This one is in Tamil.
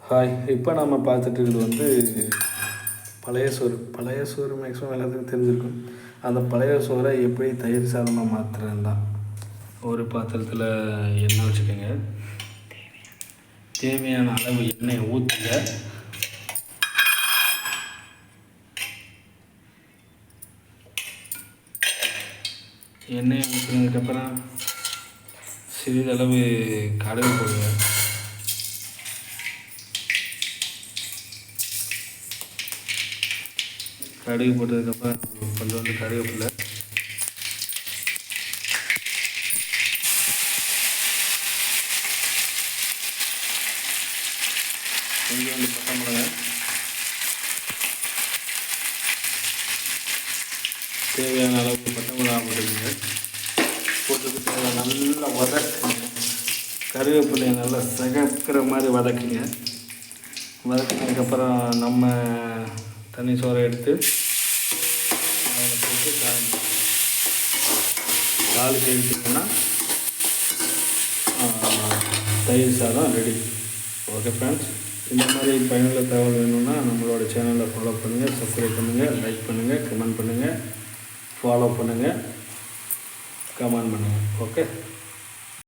ஹாய், இப்போ நம்ம பார்த்துட்டு இருக்கிறது பழைய சோறு மேக்ஸிமம் எல்லாத்துக்கும் தெரிஞ்சிருக்கும். அந்த பழைய சோறை எப்படி தயிர் சாதமாக மாற்றுறது தான். ஒரு பாத்திரத்தில் எண்ணெய் வச்சுக்கோங்க. தேவையான அளவு எண்ணெயை ஊற்றுங்க. எண்ணெயை ஊற்றுனதுக்கப்புறம் சிறிதளவு கடுகு போடுங்க. கடுகு போட்டதுக்கப்புறம் கொஞ்சோண்டு கருவேப்பிலை, கொஞ்சோண்டு பச்சை மிளகாய், தேவையான அளவுக்கு பச்சை மிளகாய் போட்டுக்கோங்க. போட்டுக்கிட்டு நல்லா வதக்குங்க. கருவேப்பிலையை நல்லா சகக்கிற மாதிரி வதக்குங்க. வதக்கினதுக்கப்புறம் நம்ம தண்ணி சோறை எடுத்து அதில் போட்டு தாளித்து எடுத்திங்கன்னா தயிர் சாதம் ரெடி. ஓகே ஃப்ரெண்ட்ஸ், இந்த மாதிரி பயனுள்ள தகவல் வேணும்னா நம்மளோட சேனலை ஃபாலோ பண்ணுங்கள், சப்ஸ்கிரைப் பண்ணுங்கள், லைக் பண்ணுங்கள், கமெண்ட் பண்ணுங்கள், ஃபாலோ பண்ணுங்கள், கமெண்ட் பண்ணுங்கள். ஓகே.